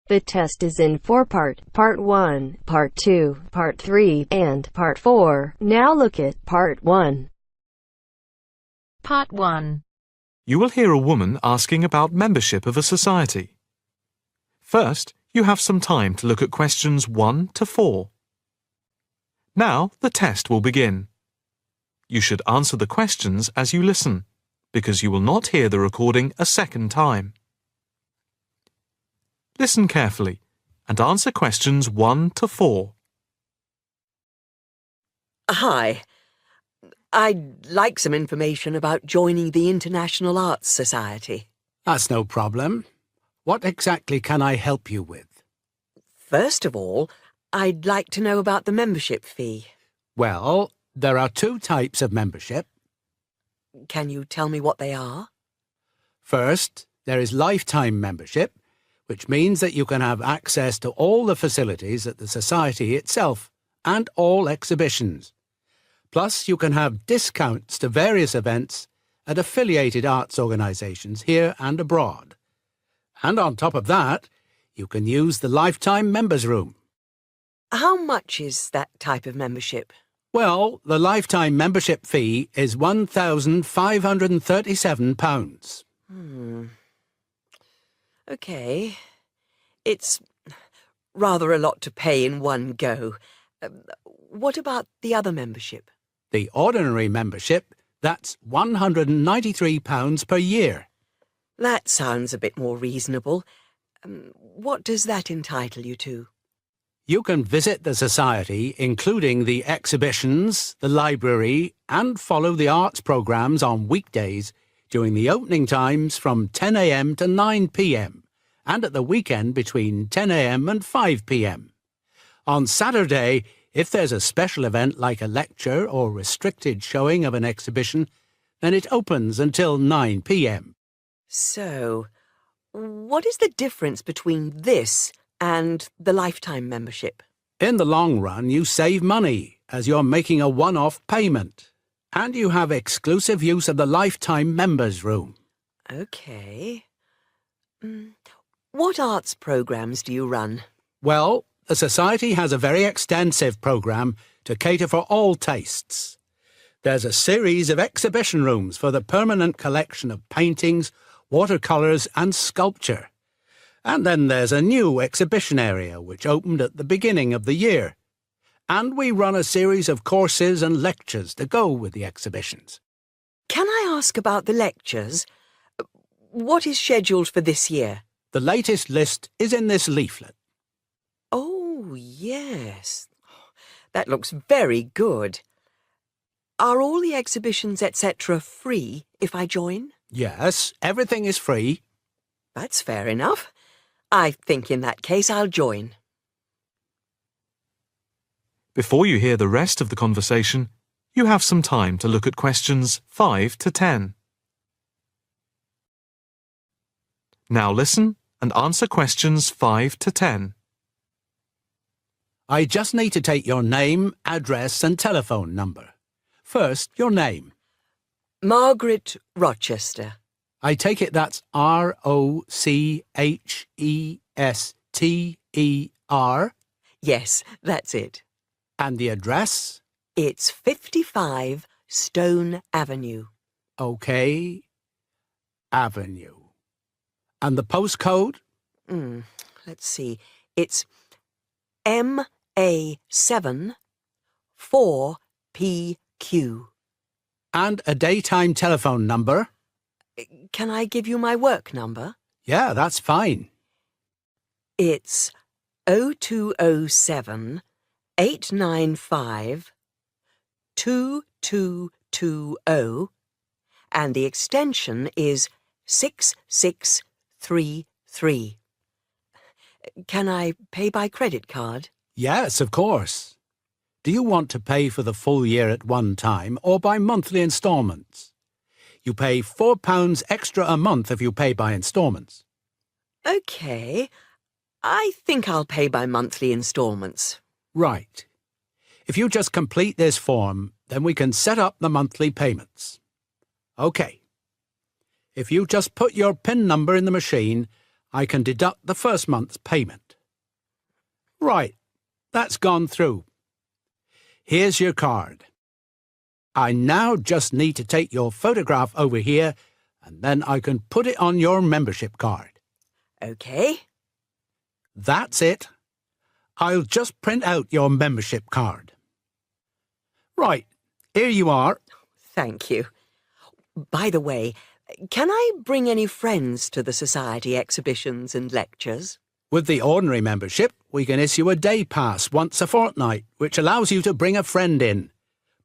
The test is in 4-part, Part 1, Part 2, Part 3, and Part 4. Now look at Part 1. Part 1. You will hear a woman asking about membership of a society. First, you have some time to look at questions 1 to 4. Now, the test will begin. You should answer the questions as you listen, because you will not hear the recording a second time. Listen carefully and answer questions 1 to 4. Hi. I'd like some information about joining the International Arts Society. That's no problem. What exactly can I help you with? First of all, I'd like to know about the membership fee. Well, there are 2 types of membership. Can you tell me what they are? First, there is lifetime membership, which means that you can have access to all the facilities at the Society itself and all exhibitions. Plus, you can have discounts to various events at affiliated arts organisations here and abroad. And on top of that, you can use the lifetime members' room. How much is that type of membership? Well, the lifetime membership fee is £1,537. OK. It's rather a lot to pay in one go. What about the other membership? The ordinary membership, that's £193 per year. That sounds a bit more reasonable. What does that entitle you to? You can visit the Society, including the exhibitions, the library, and follow the arts programmes on weekdays during the opening times from 10 a.m. to 9 p.m. and at the weekend between 10 a.m. and 5 p.m. On Saturday, if there's a special event like a lecture or restricted showing of an exhibition, then it opens until 9 p.m. So, what is the difference between this and the lifetime membership? In the long run, you save money as you're making a one-off payment, and you have exclusive use of the lifetime members' room. OK. What arts programmes do you run? Well, the Society has a very extensive programme to cater for all tastes. There's a series of exhibition rooms for the permanent collection of paintings, watercolours and sculpture. And then there's a new exhibition area which opened at the beginning of the year. And we run a series of courses and lectures to go with the exhibitions. Can I ask about the lectures? What is scheduled for this year? The latest list is in this leaflet. Oh, yes. That looks very good. Are all the exhibitions, etc., free if I join? Yes, everything is free. That's fair enough. I think in that case I'll join. Before you hear the rest of the conversation, you have some time to look at questions 5 to 10. Now listen and answer questions 5 to 10. I just need to take your name, address and telephone number. First, your name. Margaret Rochester. I take it that's R-O-C-H-E-S-T-E-R? Yes, that's it. And the address? It's 55 Stone Avenue. OK. Avenue. And the postcode? Let's see. It's MA7 4PQ. And a daytime telephone number? Can I give you my work number? Yeah, that's fine. It's 0207 895 2220 and the extension is 6633. Can I pay by credit card? Yes, of course. Do you want to pay for the full year at one time or by monthly instalments? You pay £4 extra a month if you pay by instalments. OK. I think I'll pay by monthly instalments. Right. If you just complete this form, then we can set up the monthly payments. OK. If you just put your PIN number in the machine, I can deduct the first month's payment. Right, that's gone through. Here's your card. I now just need to take your photograph over here, and then I can put it on your membership card. OK. That's it. I'll just print out your membership card. Right, here you are. Thank you. By the way, can I bring any friends to the Society exhibitions and lectures? With the ordinary membership, we can issue a day pass once a fortnight, which allows you to bring a friend in.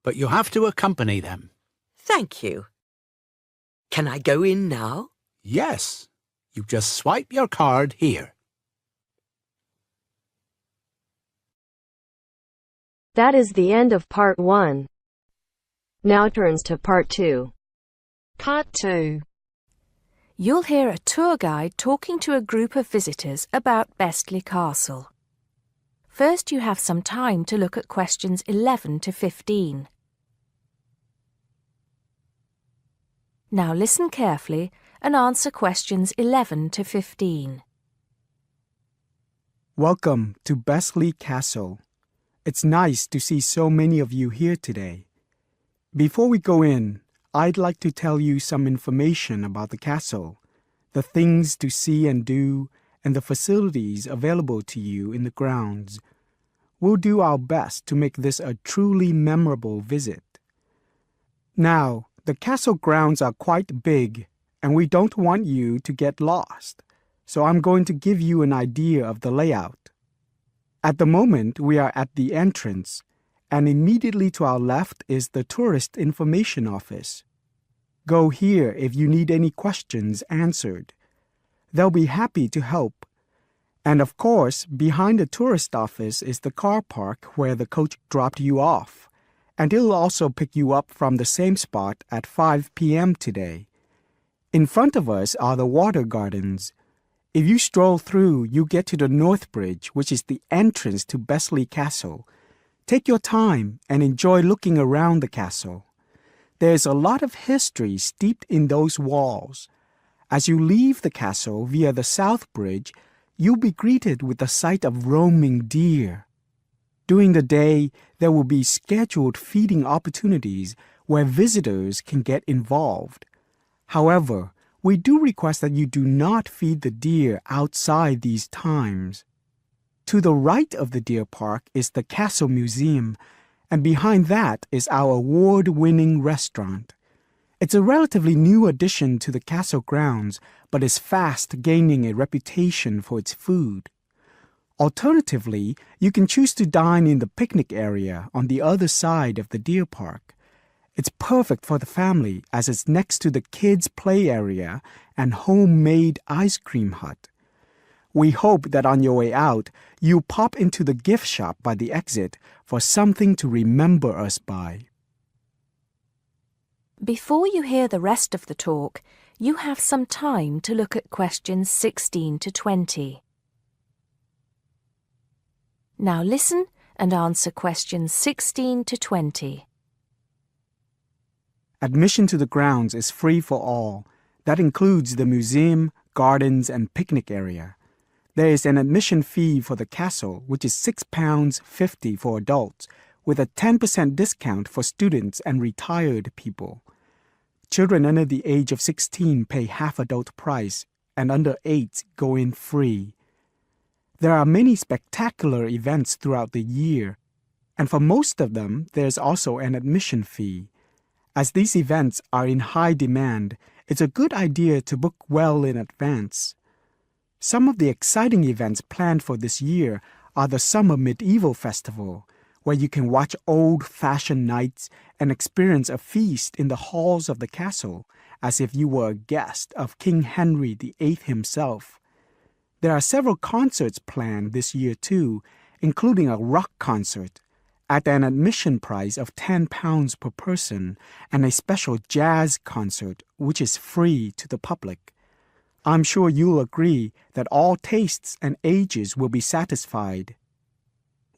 But you have to accompany them. Thank you. Can I go in now? Yes. You just swipe your card here. That is the end of Part 1. Now turns to Part 2. Part 2. You'll hear a tour guide talking to a group of visitors about Bestley Castle. First, you have some time to look at questions 11 to 15. Now listen carefully and answer questions 11 to 15. Welcome to Bestley Castle. It's nice to see so many of you here today. Before we go in, I'd like to tell you some information about the castle, the things to see and do, and the facilities available to you in the grounds. We'll do our best to make this a truly memorable visit. Now, the castle grounds are quite big, and we don't want you to get lost, so I'm going to give you an idea of the layout. At the moment, we are at the entrance, and immediately to our left is the Tourist Information Office. Go here if you need any questions answered. They'll be happy to help. And of course, behind the tourist office is the car park where the coach dropped you off, and it'll also pick you up from the same spot at 5 p.m. today. In front of us are the water gardens. If you stroll through, you get to the North Bridge, which is the entrance to Bestley Castle. Take your time and enjoy looking around the castle. There's a lot of history steeped in those walls. As you leave the castle via the South Bridge, you'll be greeted with the sight of roaming deer. During the day, there will be scheduled feeding opportunities where visitors can get involved. However, we do request that you do not feed the deer outside these times. To the right of the deer park is the Castle Museum, and behind that is our award-winning restaurant. It's a relatively new addition to the castle grounds, but is fast gaining a reputation for its food. Alternatively, you can choose to dine in the picnic area on the other side of the deer park. It's perfect for the family as it's next to the kids' play area and homemade ice cream hut. We hope that on your way out, you'll pop into the gift shop by the exit for something to remember us by. Before you hear the rest of the talk, you have some time to look at questions 16 to 20. Now listen and answer questions 16 to 20. Admission to the grounds is free for all. That includes the museum, gardens, and picnic area. There is an admission fee for the castle, which is £6.50 for adults, with a 10% discount for students and retired people. Children under the age of 16 pay half adult price, and under 8 go in free. There are many spectacular events throughout the year, and for most of them, there's also an admission fee. As these events are in high demand, it's a good idea to book well in advance. Some of the exciting events planned for this year are the Summer Medieval Festival, where you can watch old-fashioned nights and experience a feast in the halls of the castle, as if you were a guest of King Henry VIII himself. There are several concerts planned this year too, including a rock concert, at an admission price of £10 per person, and a special jazz concert, which is free to the public. I'm sure you'll agree that all tastes and ages will be satisfied.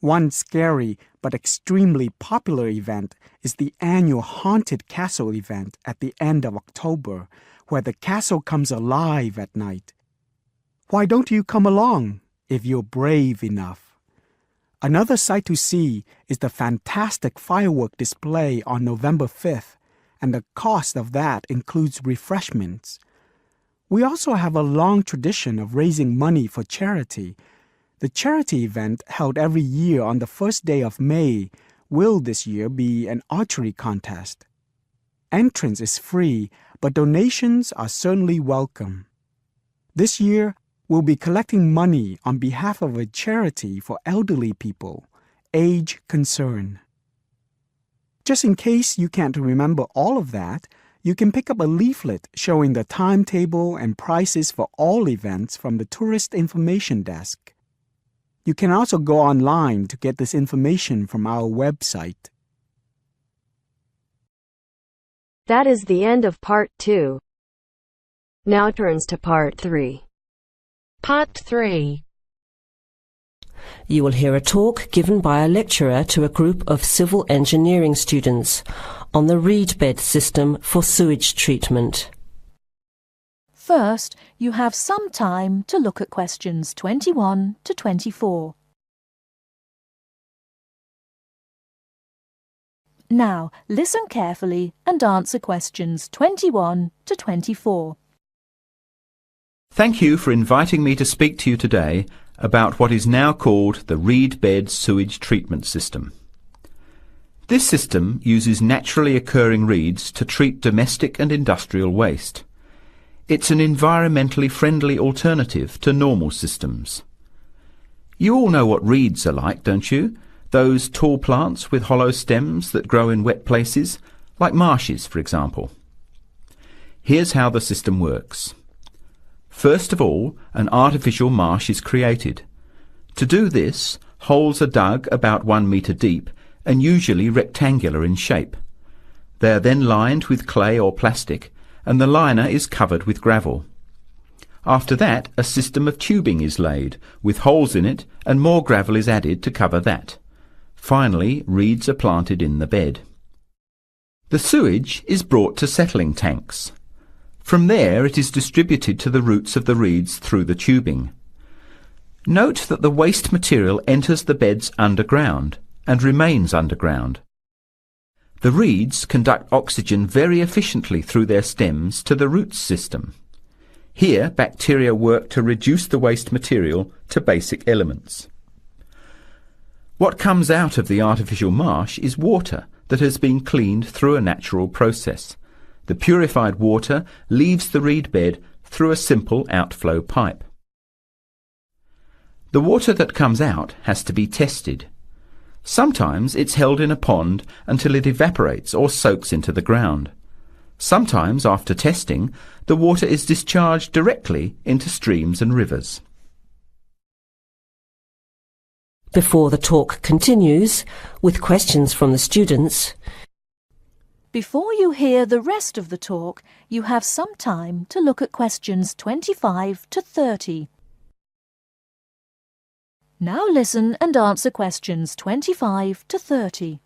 One scary but extremely popular event is the annual Haunted Castle event at the end of October, where the castle comes alive at night. Why don't you come along if you're brave enough? Another sight to see is the fantastic firework display on November 5th, and the cost of that includes refreshments. We also have a long tradition of raising money for charity. The charity event held every year on the first day of May will this year be an archery contest. Entrance is free, but donations are certainly welcome. This year, we'll be collecting money on behalf of a charity for elderly people, Age Concern. Just in case you can't remember all of that, you can pick up a leaflet showing the timetable and prices for all events from the Tourist Information Desk. You can also go online to get this information from our website. That is the end of Part 2. Now turns to Part 3. Part 3. You will hear a talk given by a lecturer to a group of civil engineering students on the reed bed system for sewage treatment. First, you have some time to look at questions 21 to 24. Now, listen carefully and answer questions 21 to 24. Thank you for inviting me to speak to you today about what is now called the reed bed sewage treatment system. This system uses naturally occurring reeds to treat domestic and industrial waste. It's an environmentally friendly alternative to normal systems. You all know what reeds are like, don't you? Those tall plants with hollow stems that grow in wet places, like marshes, for example. Here's how the system works. First of all, an artificial marsh is created. To do this, holes are dug about 1 metre deep and usually rectangular in shape. They are then lined with clay or plastic, and the liner is covered with gravel. After that, a system of tubing is laid, with holes in it, and more gravel is added to cover that. Finally, reeds are planted in the bed. The sewage is brought to settling tanks. From there, it is distributed to the roots of the reeds through the tubing. Note that the waste material enters the beds underground and remains underground. The reeds conduct oxygen very efficiently through their stems to the roots system. Here, bacteria work to reduce the waste material to basic elements. What comes out of the artificial marsh is water that has been cleaned through a natural process. The purified water leaves the reed bed through a simple outflow pipe. The water that comes out has to be tested. Sometimes it's held in a pond until it evaporates or soaks into the ground. Sometimes, after testing, the water is discharged directly into streams and rivers. Before the talk continues, with questions from the students, Before you hear the rest of the talk, you have some time to look at questions 25 to 30. Now listen and answer questions 25 to 30.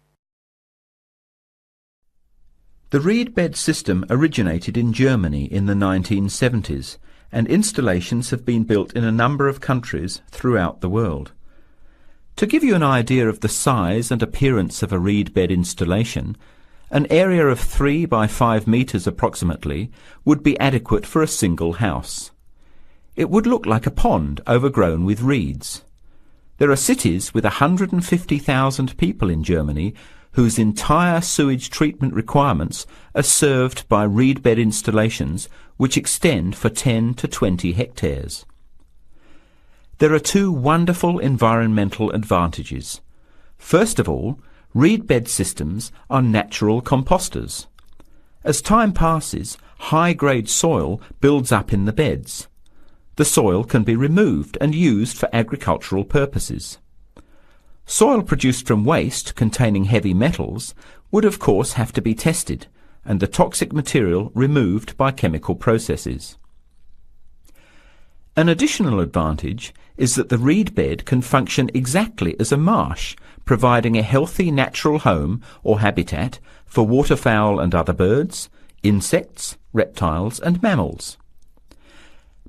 The reed bed system originated in Germany in the 1970s, and installations have been built in a number of countries throughout the world. To give you an idea of the size and appearance of a reed bed installation, an area of 3 by 5 metres approximately would be adequate for a single house. It would look like a pond overgrown with reeds. There are cities with 150,000 people in Germany whose entire sewage treatment requirements are served by reed bed installations which extend for 10 to 20 hectares. There are two wonderful environmental advantages. First of all, reed bed systems are natural composters. As time passes, high-grade soil builds up in the beds. The soil can be removed and used for agricultural purposes. Soil produced from waste containing heavy metals would of course have to be tested and the toxic material removed by chemical processes. An additional advantage is that the reed bed can function exactly as a marsh, providing a healthy natural home or habitat for waterfowl and other birds, insects, reptiles and mammals.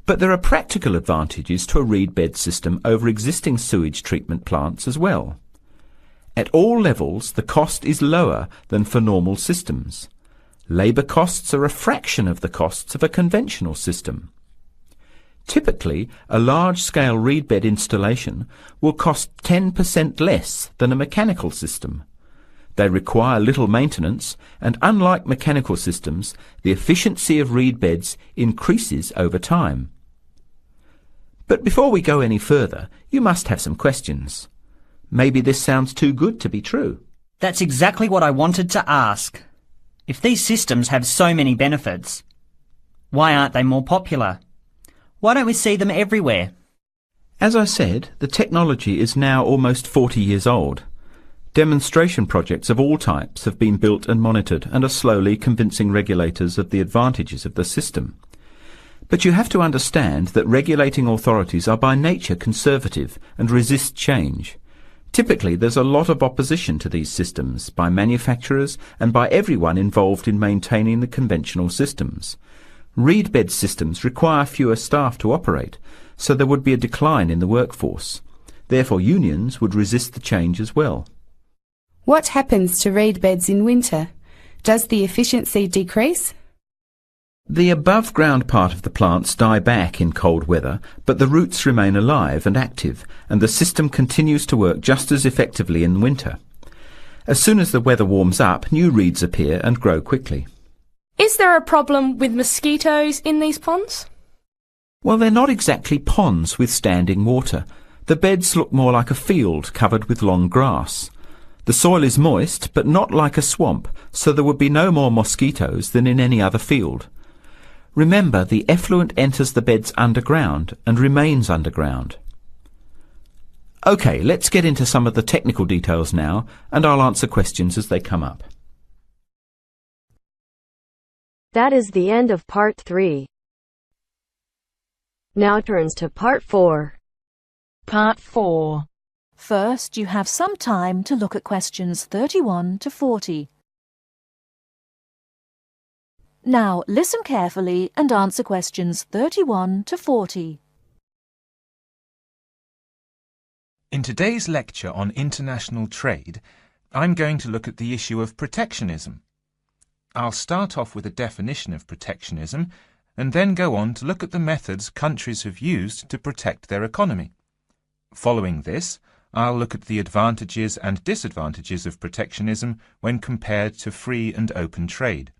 But there are practical advantages to a reed bed system over existing sewage treatment plants as well. At all levels, the cost is lower than for normal systems. Labour costs are a fraction of the costs of a conventional system. Typically, a large-scale reed bed installation will cost 10% less than a mechanical system. They require little maintenance, and unlike mechanical systems, the efficiency of reed beds increases over time. But before we go any further, you must have some questions. Maybe this sounds too good to be true. That's exactly what I wanted to ask. If these systems have so many benefits, why aren't they more popular? Why don't we see them everywhere? As I said, the technology is now almost 40 years old. Demonstration projects of all types have been built and monitored and are slowly convincing regulators of the advantages of the system. But you have to understand that regulating authorities are by nature conservative and resist change. Typically, there's a lot of opposition to these systems by manufacturers and by everyone involved in maintaining the conventional systems. Reed bed systems require fewer staff to operate, so there would be a decline in the workforce. Therefore, unions would resist the change as well. What happens to reed beds in winter? Does the efficiency decrease? The above-ground part of the plants die back in cold weather, but the roots remain alive and active, and the system continues to work just as effectively in winter. As soon as the weather warms up, new reeds appear and grow quickly. Is there a problem with mosquitoes in these ponds? Well, they're not exactly ponds with standing water. The beds look more like a field covered with long grass. The soil is moist, but not like a swamp, so there would be no more mosquitoes than in any other field. Remember, the effluent enters the beds underground and remains underground. OK, let's get into some of the technical details now, and I'll answer questions as they come up. That is the end of Part 3. Now turns to Part 4. Part 4. First, you have some time to look at questions 31 to 40. Now, listen carefully and answer questions 31 to 40. In today's lecture on international trade, I'm going to look at the issue of protectionism. I'll start off with a definition of protectionism and then go on to look at the methods countries have used to protect their economy. Following this, I'll look at the advantages and disadvantages of protectionism when compared to free and open trade.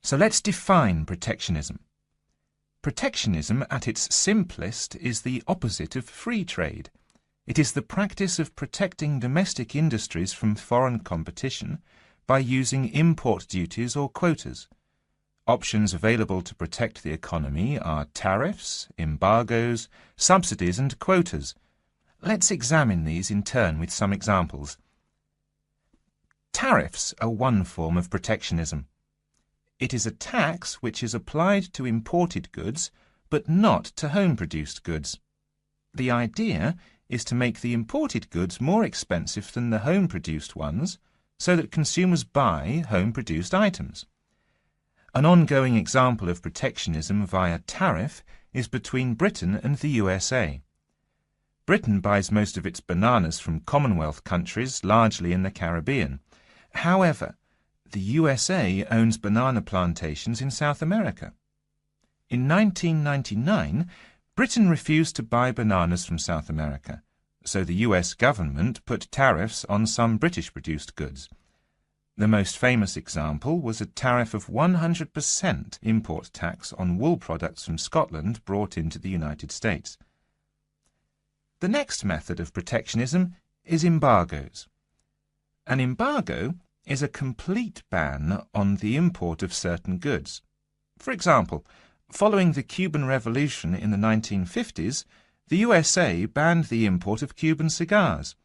So let's define protectionism. Protectionism at its simplest is the opposite of free trade. It is the practice of protecting domestic industries from foreign competition by using import duties or quotas. Options available to protect the economy are tariffs, embargoes, subsidies and quotas. Let's examine these in turn with some examples. Tariffs are one form of protectionism. It is a tax which is applied to imported goods, but not to home-produced goods. The idea is to make the imported goods more expensive than the home-produced ones, so that consumers buy home-produced items. An ongoing example of protectionism via tariff is between Britain and the USA. Britain buys most of its bananas from Commonwealth countries, largely in the Caribbean. However, the USA owns banana plantations in South America. In 1999, Britain refused to buy bananas from South America, so the US government put tariffs on some British-produced goods. The most famous example was a tariff of 100% import tax on wool products from Scotland brought into the United States. The next method of protectionism is embargoes. An embargo is a complete ban on the import of certain goods. For example, following the Cuban Revolution in the 1950s, the USA banned the import of Cuban cigars.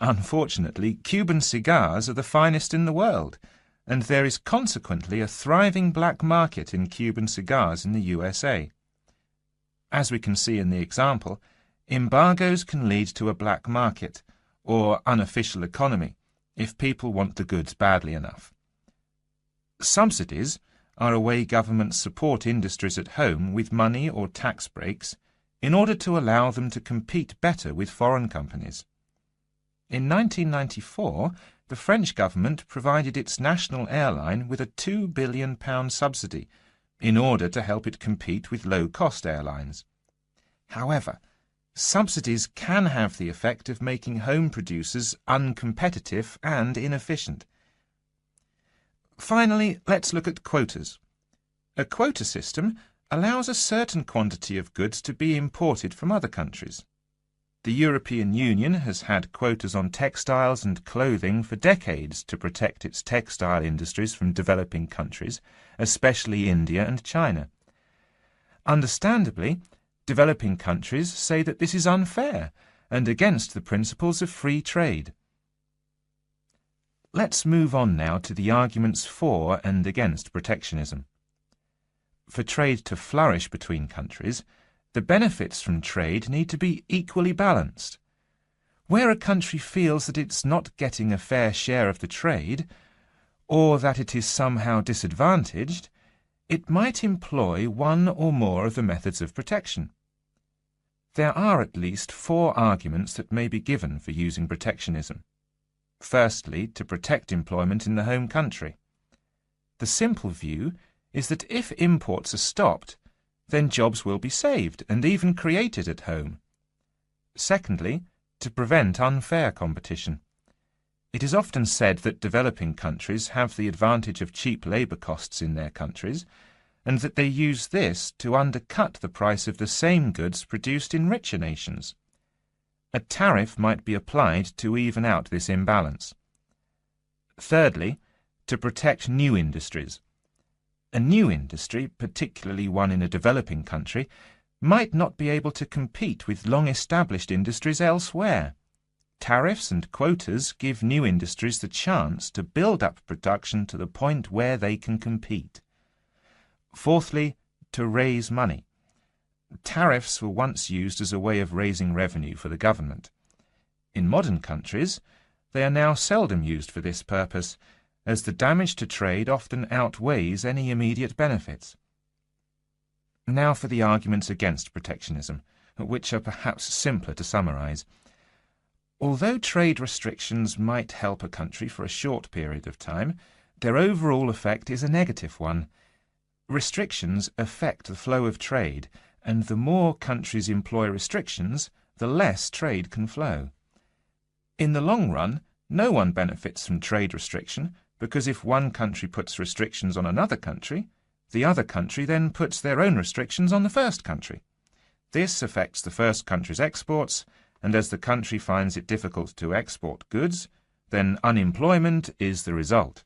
Unfortunately, Cuban cigars are the finest in the world, and there is consequently a thriving black market in Cuban cigars in the USA. As we can see in the example, embargoes can lead to a black market, or unofficial economy, if people want the goods badly enough. Subsidies are a way governments support industries at home with money or tax breaks in order to allow them to compete better with foreign companies. In 1994, the French government provided its national airline with a £2 billion subsidy in order to help it compete with low-cost airlines. However, subsidies can have the effect of making home producers uncompetitive and inefficient. Finally, let's look at quotas. A quota system allows a certain quantity of goods to be imported from other countries. The European Union has had quotas on textiles and clothing for decades to protect its textile industries from developing countries, especially India and China. Understandably, developing countries say that this is unfair and against the principles of free trade. Let's move on now to the arguments for and against protectionism. For trade to flourish between countries, the benefits from trade need to be equally balanced. Where a country feels that it's not getting a fair share of the trade, or that it is somehow disadvantaged, it might employ one or more of the methods of protection. There are at least 4 arguments that may be given for using protectionism. Firstly, to protect employment in the home country. The simple view is that if imports are stopped, then jobs will be saved and even created at home. Secondly, to prevent unfair competition. It is often said that developing countries have the advantage of cheap labour costs in their countries, and that they use this to undercut the price of the same goods produced in richer nations. A tariff might be applied to even out this imbalance. Thirdly, to protect new industries. A new industry, particularly one in a developing country, might not be able to compete with long-established industries elsewhere. Tariffs and quotas give new industries the chance to build up production to the point where they can compete. Fourthly, to raise money. Tariffs were once used as a way of raising revenue for the government. In modern countries, they are now seldom used for this purpose, as the damage to trade often outweighs any immediate benefits. Now for the arguments against protectionism, which are perhaps simpler to summarize. Although trade restrictions might help a country for a short period of time, their overall effect is a negative one. Restrictions affect the flow of trade, and the more countries employ restrictions, the less trade can flow. In the long run, no one benefits from trade restriction, because if one country puts restrictions on another country, the other country then puts their own restrictions on the first country. This affects the first country's exports, and as the country finds it difficult to export goods, then unemployment is the result.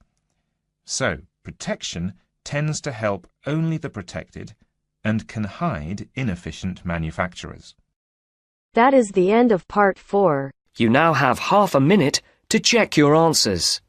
So, protection tends to help only the protected and can hide inefficient manufacturers. That is the end of part 4. You now have half a minute to check your answers.